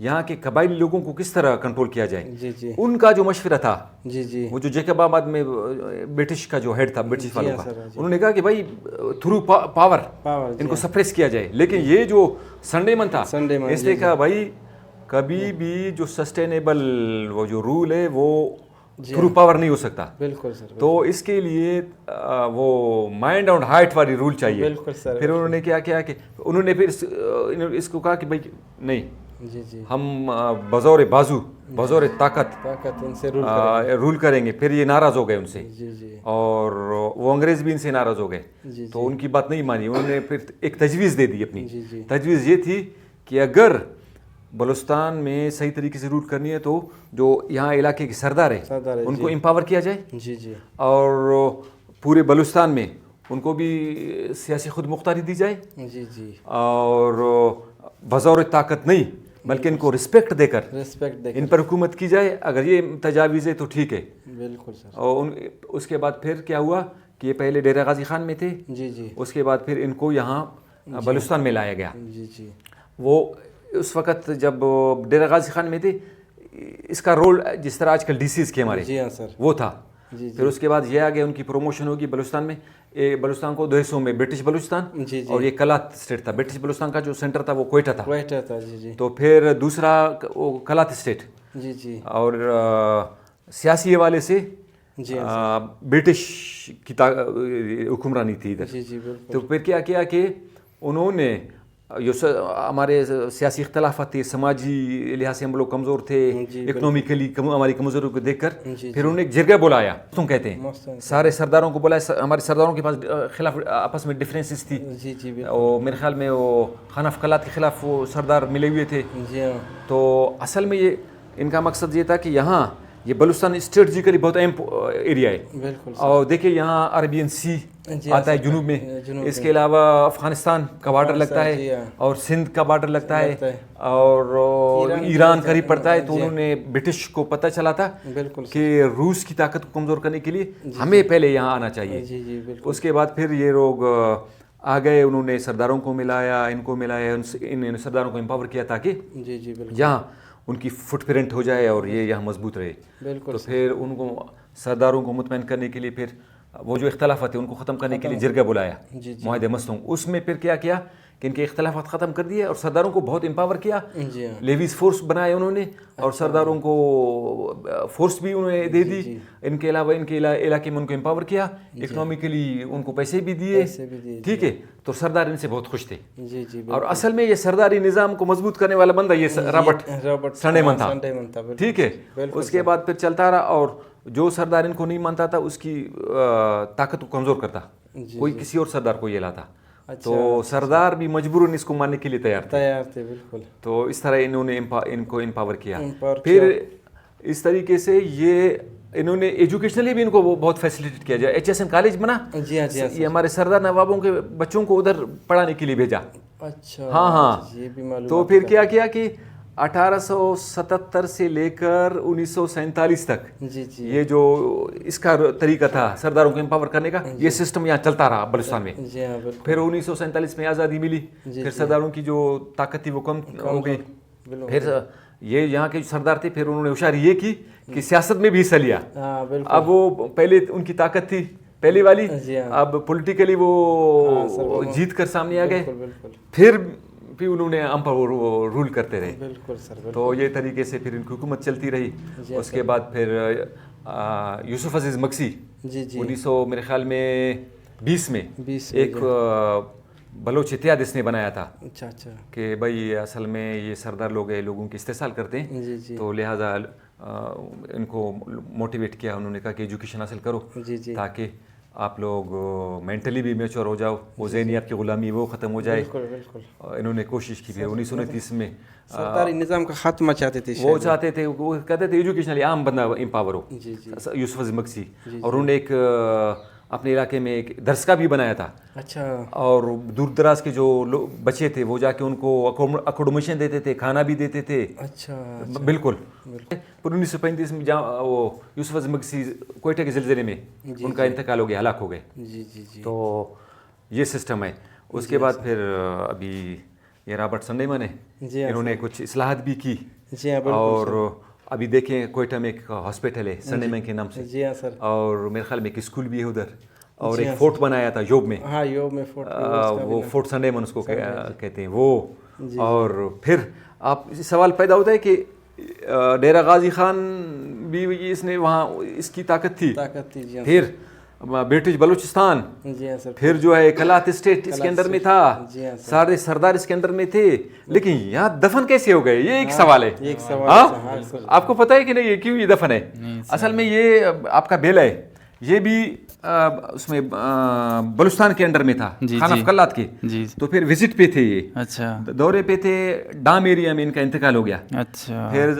یہاں کے قبائلی لوگوں کو کس طرح کنٹرول کیا جائے. جی جی ان کا جو مشورہ تھا جی جی وہ جو جیکب آباد میں برٹش کا جو ہیڈ تھا برٹش والوں کا, سر, جی. انہوں نے کہا کہ بھائی تھرو پاور پاور ان کو سپریس کیا جائے. لیکن یہ جو سنڈے من تھا سنڈے من, اس نے کہا بھائی کبھی بھی جو سسٹینیبل وہ جو رول ہے وہ تھرو پاور نہیں ہو سکتا. بالکل سر. تو اس کے لیے وہ مائنڈ اینڈ ہارٹ والی رول چاہیے. بالکل سر. پھر انہوں نے کیا کیا کہ انہوں نے پھر اس کو کہا کہ بھائی نہیں, جی جی ہم بزور بازو بزور طاقت ان سے رول کریں گے. پھر یہ ناراض ہو گئے ان سے, جی جی اور وہ انگریز بھی ان سے ناراض ہو گئے. جی تو ان کی بات نہیں مانی. انہوں نے پھر ایک تجویز دے دی اپنی. جی جی تجویز یہ تھی کہ اگر بلوچستان میں صحیح طریقے سے رول کرنی ہے تو جو یہاں علاقے کے سردار ہیں ان کو امپاور کیا جائے, جی جی اور پورے بلوچستان میں ان کو بھی سیاسی خود مختاری دی جائے, جی جی اور بزور طاقت نہیں بلکہ ان کو رسپیکٹ دے کر ان پر حکومت کی جائے. اگر یہ تجاویز ہے تو ٹھیک ہے. بالکل سر. اور اس کے بعد پھر کیا ہوا کہ یہ پہلے ڈیرہ غازی خان میں تھے, جی جی اس کے بعد پھر ان کو یہاں بلوچستان میں لایا گیا. جی جی وہ اس وقت جب ڈیرہ غازی خان میں تھے اس کا رول جس طرح آج کل ڈی سیز کے ہمارے جی ہاں سر. وہ تھا. جی پھر اس کے بعد یہ آگے ان کی پروموشن ہوگی بلوچستان میں. بلوچستان کو 2 حصوں میں برٹش بلوچستان جی جی اور یہ کلات اسٹیٹ تھا. برٹش بلوچستان کا جو سینٹر تھا وہ کوئٹہ تھا. کوئٹہ تھا. جی جی تو پھر دوسرا وہ کلات اسٹیٹ, جی جی اور سیاسی حوالے سے جی برٹش کی حکمرانی تھی ادھر. جی جی بالکل. تو پھر کیا کیا کہ انہوں نے جو ہمارے سیاسی اختلافات تھے, سماجی لحاظ سے ہم لوگ کمزور تھے, اکنومیکلی ہماری کمزوری کو دیکھ کر پھر انہوں نے ایک جرگہ بلایا. تم کہتے ہیں سارے سرداروں کو بلایا. ہمارے سرداروں کے پاس خلاف آپس میں ڈفرینسز تھی. جی جی اور میرے خیال میں وہ خانف قلات کے خلاف وہ سردار ملے ہوئے تھے. جی ہاں. تو اصل میں یہ ان کا مقصد یہ تھا کہ یہاں یہ بلوچستان اسٹریٹجیکلی بہت اہم ایریا ہے. بالکل. اور دیکھیے یہاں عربین سی آتا ہے جنوب میں, اس کے علاوہ افغانستان کا بارڈر لگتا ہے اور سندھ کا بارڈر لگتا ہے اور ایران قریب پڑتا ہے. تو انہوں نے برٹش کو پتہ چلا تھا کہ روس کی طاقت کو کمزور کرنے کے لیے ہمیں پہلے یہاں آنا چاہیے. اس کے بعد پھر یہ لوگ آ گئے, انہوں نے سرداروں کو ملایا, ان کو ملایا, ان سرداروں کو امپاور کیا تاکہ یہاں ان کی فٹ پرنٹ ہو جائے اور یہ یہاں مضبوط رہے. تو پھر ان کو سرداروں کو مطمئن کرنے کے لیے پھر وہ جو اختلافات تھے ان کو ختم کرنے کے لیے جرگہ بلایا, معاہدہ مستوں. اس میں پھر کیا کیا کہ ان کے اختلافات ختم کر دیے اور سرداروں کو بہت امپاور کیا. لیویز فورس بنائے انہوں نے اور سرداروں کو فورس بھی انہوں نے دے دی. ان کے علاوہ ان کے علاقے میں ان کو امپاور کیا, اکنومیکلی ان کو پیسے بھی دیے. ٹھیک ہے. تو سردار ان سے بہت خوش تھے. اور اصل میں یہ سرداری نظام کو مضبوط کرنے والا بندہ یہ رابرٹ سنڈے من تھا. ٹھیک ہے. اس کے بعد پھر چلتا رہا, اور جو سردار ان کو نہیں مانتا تھا اس کی طاقت کو کمزور کرتا, کوئی کسی اور سردار کو یہ لاتا. تو سردار بھی مجبوراً اس کو ماننے کے لیے تیار تھے. بالکل. تو اس طرح انہوں نے ان کو امپاور کیا. پھر اس طریقے سے یہ انہوں نے ایجوکیشنلی بھی ان کو بہت فیسلیٹیٹ کیا جائے. HSN کالج بنا. جی ہاں. یہ ہمارے سردار نوابوں کے بچوں کو ادھر پڑھانے کے لیے بھیجا. اچھا. ہاں ہاں. تو پھر کیا کیا کہ 1877 سے لے کر 1947 تک یہ جو اس کا طریقہ تھا سرداروں کو امپاور کرنے کا, یہ سسٹم یہاں چلتا رہا بلوچستان میں. پھر 1947 میں آزادی ملی. پھر سرداروں کی جو طاقت تھی وہ کم ہو گئی. پھر یہ یہاں کے جو سردار تھے پھر انہوں نے ہوشیاری یہ کی کہ سیاست میں بھی حصہ لیا. اب وہ پہلے ان کی طاقت تھی پہلی والی, اب پولیٹیکلی وہ جیت کر سامنے آ گئے. پھر انہوں نے امپاور رول کرتے رہے. بالکل سر. تو یہ طریقے سے پھر ان کی حکومت چلتی رہی. اس کے بعد پھر یوسف عزیز مکسی 1900 میرے خیال میں 20 میں ایک بلوچ اتحاد اس نے بنایا تھا. اچھا اچھا. کہ بھائی اصل میں یہ سردار لوگ ہیں, لوگوں کی استحصال کرتے ہیں, تو لہٰذا ان کو موٹیویٹ کیا. انہوں نے کہا کہ ایجوکیشن حاصل کرو تاکہ آپ لوگ مینٹلی بھی میچور ہو جاؤ, وہ ذہنیت کی غلامی وہ ختم ہو جائے. انہوں نے کوشش کی. پھر 1929 میں سرکاری نظام کا خاتمہ چاہتے تھے. وہ چاہتے تھے, وہ کہتے تھے ایجوکیشنلی عام بندہ امپاور ہو. یوسف عزیز مکسی. اور انہوں نے ایک اپنے علاقے میں ایک درسگاہ بھی بنایا تھا. اچھا. اور دور دراز کے جو بچے تھے وہ جا کے ان کو اکوموڈیشن دیتے تھے, کھانا بھی دیتے تھے. اچھا. بالکل. پھر 1935 میں جہاں وہ یوسف عزیز مکسی کوئٹہ کے زلزلے میں ان کا انتقال ہو گیا, ہلاک ہو گئے. تو یہ سسٹم ہے. اس کے بعد پھر ابھی یہ رابرٹ سنڈیمن ہے. جی ہاں انہوں نے کچھ اصلاحات بھی کی. جی ہاں بالکل. اور ابھی دیکھیں کوئٹہ میں ایک ہاسپٹل ہے سنڈیمن کے نام سے. جی ہاں سر. اور میرے خیال میں ایک اسکول بھی ہے ادھر, اور ایک فورٹ بنایا تھا یوب میں. ہاں یوب میں فورٹ, وہ فورٹ سنڈیمن اس کو کہتے ہیں وہ. اور پھر آپ سوال پیدا ہوتا ہے کہ ڈیرہ غازی خان بھی اس نے وہاں اس کی طاقت تھی. جی ہاں. پھر برٹش بلوچستان, جی ہاں سر. پھر جو ہے کلات اسٹیٹ اس کے اندر میں تھا, سارے سردار اس کے اندر میں تھے. لیکن یہاں دفن کیسے ہو گئے, یہ ایک سوال ہے. ایک سوال. آپ کو پتہ ہے کہ نہیں یہ کیوں یہ دفن ہے؟ اصل میں یہ آپ کا بیلا ہے, یہ بھی اس میں بلوچستان کے انڈر میں تھا, خان آف کلات کے. تو پھر وزٹ پہ تھے یہ, اچھا دورے پہ تھے, ڈام ایریا میں ان کا انتقال ہو گیا. اچھا. پھر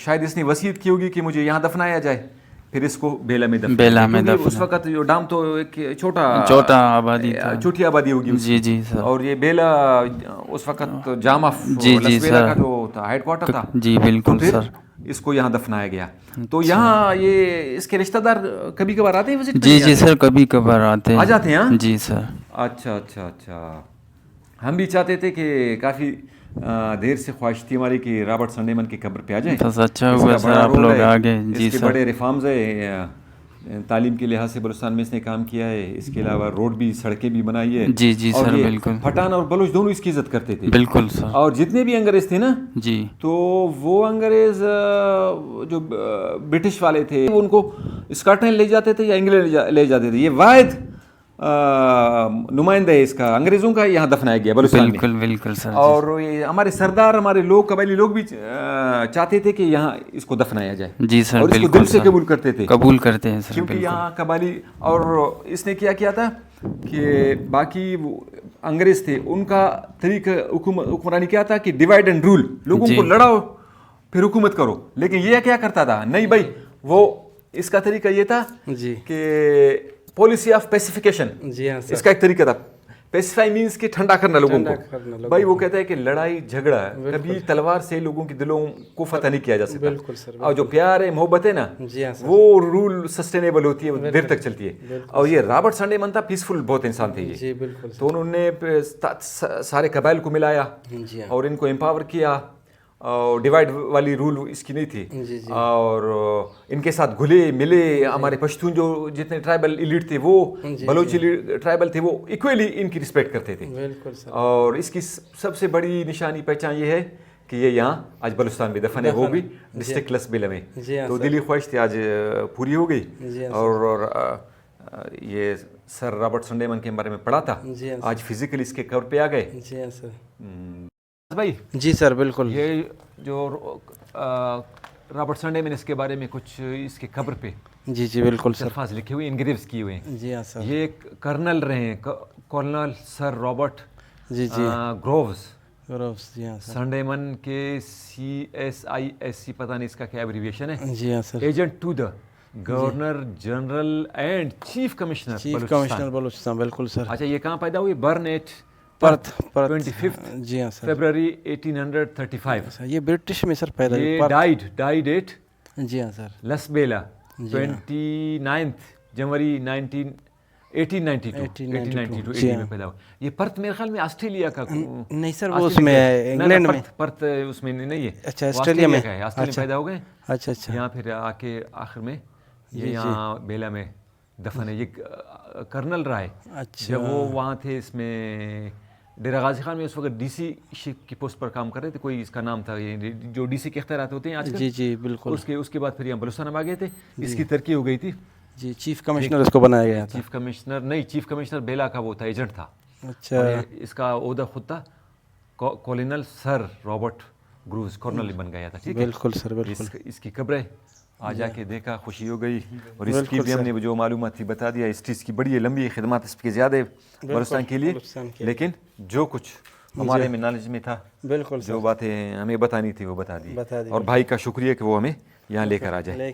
شاید اس نے وصیت کی ہوگی کہ مجھے یہاں دفنایا جائے, پھر اس کو بیلا میں دفن. اس وقت جو ڈام تو ایک چھوٹا آبادی تھا, چھوٹی آبادی ہوگی. جی جی سر. اور یہ بیلا اس وقت جام آف لسبیلا کا جو ہیڈ کوارٹر تھا. جی بالکل سر. اس کو یہاں دفنایا گیا. تو یہاں یہ اس کے رشتہ دار کبھی کبھار آتے ہیں وزٹ؟ جی جی سر, کبھی کبھار آتے ہیں. آ جاتے ہیں. جی سر. اچھا اچھا اچھا. ہم بھی چاہتے تھے کہ کافی دیر سے خواہش تھی ہماری کہ رابرٹ سنڈیمن کی قبر پہ آ جائیں. بس اچھا ہوا سر آپ لوگ آ گئے. جی اس کے سر. بڑے ریفارمز ہے, تعلیم کے لحاظ سے بلوچستان میں اس نے کام کیا ہے. اس کے علاوہ روڈ بھی, سڑکیں بھی بنائی ہے. جی جی سر بالکل. پٹھان اور بلوچ دونوں اس کی عزت کرتے تھے. بالکل سر. اور جتنے بھی انگریز تھے نا, جی, تو وہ انگریز جو برٹش والے تھے وہ ان کو اسکاٹ لینڈ لے جاتے تھے یا انگلینڈ لے جاتے تھے. یہ واحد نمائندہ ہے اس کا, انگریزوں کا, یہاں دفنایا گیا بلوچستان میں. بالکل بالکل سر. اور یہ ہمارے سردار, ہمارے لوگ, قبائلی لوگ بھی چاہتے تھے کہ یہاں اس کو دفنایا جائے. جی سر اور اس کو دل سے قبول کرتے تھے. قبول کرتے ہیں سر. کیونکہ یہاں قبائلی, اور اس نے کیا تھا کہ باقی انگریز تھے ان کا طریقہ حکمرانی کیا تھا کہ ڈیوائڈ اینڈ رول, لوگوں کو لڑاؤ پھر حکومت کرو. لیکن یہ کیا کرتا تھا, نہیں بھائی, وہ اس کا طریقہ یہ تھا کہ پالیسی آف پیسیفیکیشن. جی ہاں. اس کا ایک طریقہ تھا, پیسیفائی مینس کہ ٹھنڈا کرنا لوگوں کو. بھائی وہ کہتا ہے کہ لڑائی جھگڑا کبھی تلوار سے لوگوں کے دلوں کو فتح نہیں کیا جا سکتا. بالکل سر. اور جو پیار ہے, محبت ہے نا, وہ رول سسٹینیبل ہوتی ہے, وہ دیر تک چلتی ہے. اور یہ رابرٹ سنڈیمن تھا, پیسفل بہت انسان تھے یہ. تو انہوں نے سارے قبائل کو ملایا اور ان کو امپاور کیا. اور ڈیوائڈ والی رول اس کی نہیں تھی. اور ان کے ساتھ گھلے ملے. ہمارے پشتون جو جتنے ٹرائبل ایلیٹ تھے, وہ بلوچی ٹرائبل تھے, وہ ایکولی ان کی رسپیکٹ کرتے تھے. اور اس کی سب سے بڑی نشانی پہچان یہ ہے کہ یہ یہاں آج بلوچستان میں دفن ہے, وہ بھی ڈسٹرکٹ لسبیلا میں. تو دلی خواہش تھی آج پوری ہو گئی. اور یہ سر رابرٹ سنڈیمن کے بارے میں پڑھا تھا, آج فزیکلی اس کے قبر پہ آ گئے. جی ہاں سر. بھائی جی سر بالکل. یہ جو رابرٹ سنڈیمن, اس کے بارے میں کچھ اس کے قبر پہ جی جی بالکل سر الفاظ لکھے ہوئے, انگریوز کیے ہوئے ہیں. جی ہاں سر. یہ کرنل رہے ہیں, کرنل سر رابرٹ جی جی گرووز. جی ہاں سر. سنڈیمن کے CSISC, پتہ نہیں اس کا کیا ایبریویشن ہے. جی ہاں sir. Agent to the governor general and chief commissioner Balochistan. بالکل سر. اچھا, یہ کہاں پیدا ہوئی؟ برن ایٹ پرتھ 25 جی ہاں سر. فیبروری 1835. یہ برٹش میں سر پیدا ہوئی. ڈائیڈ ایٹ جی ہاں سر لسبیلا 29 جنوری 1892 میں پیدا ہوا. یہ پرتھ میرے خیال میں آسٹریلیا کا نہیں سر, وہ اس میں انگلینڈ میں. پرتھ اس میں نہیں ہے. اچھا, آسٹریلیا میں. آسٹریلیا پیدا ہو گئے. اچھا اچھا. یہاں پھر آ کے آخر میں یہ یہاں بیلا میں دفن ہے. یہ کرنل رہا ہے. جب وہ وہاں تھے اس میں ڈیرہ غازی خان میں, اس وقت DC کی پوسٹ پر کام کر رہے تھے. کوئی اس کا نام تھا, جو DC کے اختیارات ہوتے ہیں آج کل. جی جی بالکل. اس کے بعد پھر یہاں بلوچستان میں آ گئے تھے. اس کی ترقی ہو گئی تھی. جی, چیف کمشنر اس کو بنایا گیا تھا. چیف کمشنر نہیں, چیف کمشنر بیلا کا وہ تھا, ایجنٹ تھا. اچھا. اس کا عہدہ خود تھا کولنل سر رابرٹ گرووز, کورنل بن گیا تھا. ٹھیک ہے. بالکل سر بالکل. اس کی قبر ہے, آ جا کے دیکھا, خوشی ہو گئی. اور اس کی بھی ہم نے جو معلومات تھی بتا دیا. اس کی بڑی لمبی خدمات اس کے زیادہ بلوچستان کے لیے, لیکن جو کچھ ہمارے میں نالج میں تھا, بالکل جو باتیں ہمیں بتانی تھی وہ بتا دی. اور بھائی کا شکریہ کہ وہ ہمیں یہاں لے کر آ جائے.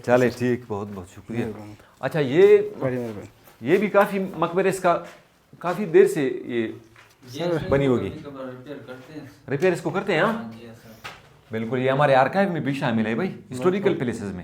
چلے ٹھیک, بہت بہت شکریہ. اچھا, یہ بھی کافی مقبرے اس کا کافی دیر سے یہ بنی ہوگی. ریپیئر اس کو کرتے ہیں. ہاں بالکل. یہ ہمارے آرکائیو میں بھی شامل ہے بھائی, ہسٹوریکل پلیسز میں.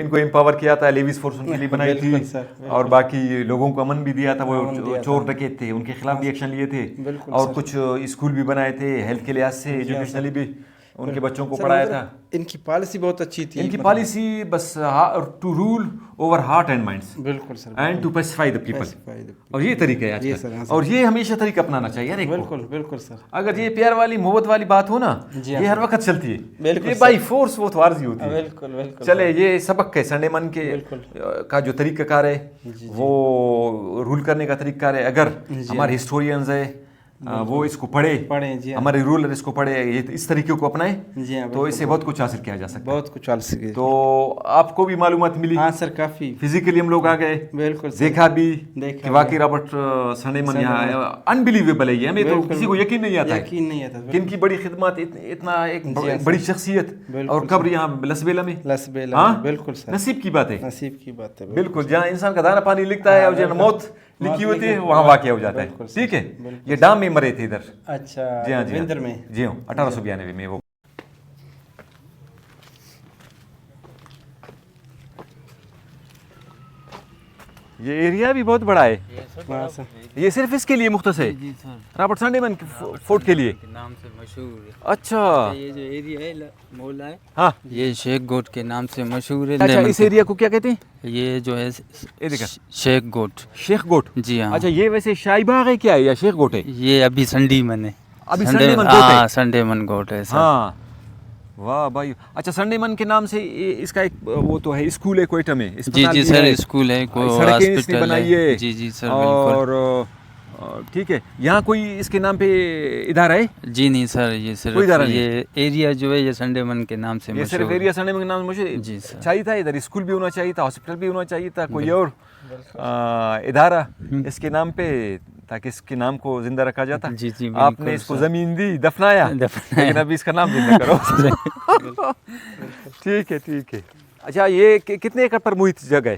ان کو امپاور کیا تھا, لیویز فورس ان کے لیے بنائی تھی, اور باقی لوگوں کو امن بھی دیا تھا. وہ چور ڈکیت تھے, ان کے خلاف بھی ایکشن لیے تھے, اور کچھ اسکول بھی بنائے تھے ہیلتھ کے لحاظ سے, ایجوکیشنلی بھی ان کے بچوں کو پڑھایا تھا. ان کی پالیسی بہت اچھی تھی, ان کی پالیسی بس to rule over heart and minds, بالکل sir, and to pacify the people, اور یہ طریقہ ہے آج کل, اور یہ ہمیشہ طریقہ اپنانا چاہیے یار. بالکل بالکل سر. اگر یہ پیار والی محبت والی بات ہو نا, یہ ہر وقت چلتی ہے, یہ بائی فورس وہ عارضی ہوتی ہے. بالکل بالکل. چلے یہ سبق ہے سنڈے من کے کا جو طریقہ کار ہے, وہ رول کرنے کا طریقہ کار ہے. اگر ہمارے ہسٹورینز ہے وہ اس کو پڑھیں, ہمارے رولر اس کو پڑھے, یہ اس طریقے کو اپنائیں, تو اس سے بہت کچھ حاصل کیا جا سکتا ہے. بہت کچھ حاصل سکے. تو آپ کو بھی معلومات ملی. ہاں سر, کافی فزیکلی ہم لوگ آ گئے, بالکل دیکھا بھی کہ واقعی رابرٹ سنڈے من یہاں انبلیویبل ہے. یہ ہمیں تو کسی کو یقین نہیں آتا ہے کہ ان کی بڑی خدمات, اتنا ایک بڑی شخصیت, اور قبر یہاں لسبیلا میں. لسبیلا, بالکل سر, نصیب کی بات ہے, نصیب کی بات ہے. بالکل, جہاں انسان کا دانا پانی لکھتا ہے اور جہاں موت لکھی ہوتی ہے وہاں واقع ہو جاتا ہے. ٹھیک ہے, یہ ڈام میں مرے تھے ادھر. اچھا, جی ہاں, وندر میں. جی ہاں, 1892 میں. وہ یہ ایریا بھی بہت بڑا ہے, یہ صرف اس کے لیے مختص ہے, رابرٹ سنڈے من فورٹ کے لیے نام سے مشہور ہے. اچھا, یہ جو ایریا ہے مولا ہے, ہاں, یہ شیخ گوٹ کے نام سے مشہور ہے. اچھا, اس ایریا کو کیا کہتے ہیں؟ یہ جو ہے شیخ گوٹ. شیخ گوٹ, جی ہاں. اچھا, یہ ویسے شاہی باغ ہے کیا ہے یا شیخ گوٹ ہے؟ یہ ابھی سنڈی من ہے. ابھی سنڈے من گوٹ ہے. سنڈے من گوٹ ہے سر. ہاں, واہ بھائی. اچھا, سنڈے من کے نام سے اس کا ایک وہ تو ہے, اسکول ہے کوئٹہ میں. جی جی سر, اسکول ہے, سڑکیں اس نے بنائی ہے. جی جی سر, اور ٹھیک ہے, یہاں کوئی اس کے نام پہ ادارہ ہے؟ جی نہیں سر, یہ صرف یہ ایریا جو ہے یہ سنڈے من کے نام سے مشہور ہے. یہ صرف ایریا سنڈے من کے نام سے مشہور ہے. جی سر, چاہیے تھا ادھر اسکول بھی ہونا چاہیے تھا, ہاسپٹل بھی ہونا چاہیے تھا, کوئی اور ادارہ اس کے نام پہ, تاکہ اس کے نام کو زندہ رکھا جاتا. جی جی, آپ نے اس کو زمین دی, دفنایا, لیکن ابھی اس کا نام زندہ کرو. ٹھیک ہے, ٹھیک ہے. اچھا, یہ کتنے ایکڑ پر محیط جگہ ہے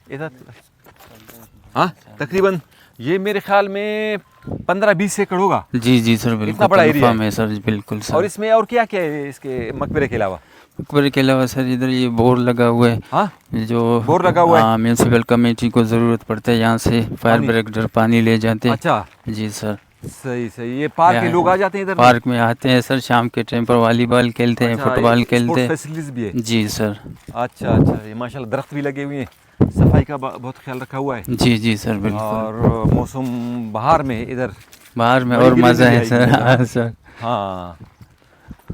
ادھر؟ ہاں, تقریباً یہ میرے خیال میں 15-20 ایکڑ ہوگا. جی جی سر, بالکل, اتنا بڑا ایریا ہے سر, بالکل سر. اور اس میں اور کیا کیا ہے اس کے مقبرے کے علاوہ؟ مقبرے کے علاوہ سر ادھر یہ بور لگا ہوا ہے. ہاں, جو بور لگا ہوا ہے, میونسپل کمیٹی کو ضرورت پڑتا ہے, یہاں سے فائر بریگیڈر پانی لے جاتے ہیں. اچھا, جی سر, صحیح صحیح. یہ پارک کے لوگ آ جاتے ہیں ادھر؟ پارک میں آتے ہیں سر, شام کے ٹائم پر والی بال کھیلتے ہیں, فٹ بال کھیلتے ہیں. فیسلٹیز بھی ہے؟ جی سر. اچھا اچھا, یہ ماشاء اللہ درخت بھی لگے ہوئے ہیں, صفائی کا بہت خیال رکھا ہوا ہے. جی جی سر, بالکل. اور موسم بہار میں ادھر, باہر میں اور مزہ ہے سر. ہاں,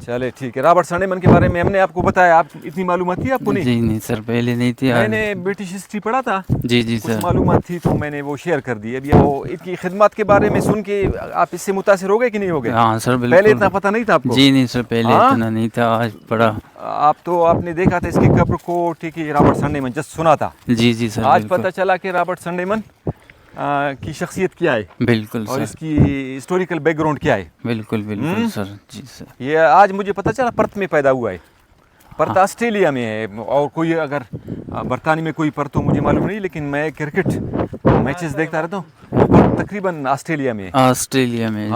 چلے ٹھیک ہے. رابرٹ سنڈے من کے بارے میں ہم نے آپ کو بتایا, آپ اتنی معلومات تھی آپ کو؟ نہیں جی نہیں سر, پہلے نہیں تھی. میں نے برٹش ہسٹری پڑھا تھا, جی جی کچھ سر, معلومات تھی تو میں نے وہ شیئر کر دی. ابھی وہ ان کی خدمات کے بارے میں سن کے آپ اس سے متاثر ہو گئے کہ نہیں ہو گئے؟ ہاں سر, بالکل. پہلے اتنا پتہ نہیں تھا آپ کو؟ جی نہیں سر, پہلے اتنا نہیں تھا, آج پڑھا. آپ نے دیکھا تھا اس کی قبر کو, ٹھیک ہے, رابرٹ سنڈے من جسٹ سنا تھا. جی جی سر, آج پتہ چلا کہ رابرٹ سنڈے من کی شخصیت کیا ہے, بالکل اور سر, اس کی ہسٹوریکل بیک گراؤنڈ کیا ہے. بالکل بالکل سر. جی سر, یہ آج مجھے پتہ چلا پرتھ میں پیدا ہوا ہے. پرتھ آسٹریلیا میں ہے, اور کوئی اگر برطانیہ میں کوئی پرتھ ہو مجھے معلوم نہیں, لیکن میں کرکٹ میچز دیکھتا رہتا ہوں, وہ پرتھ تقریباً آسٹریلیا میں ہے. آسٹریلیا میں.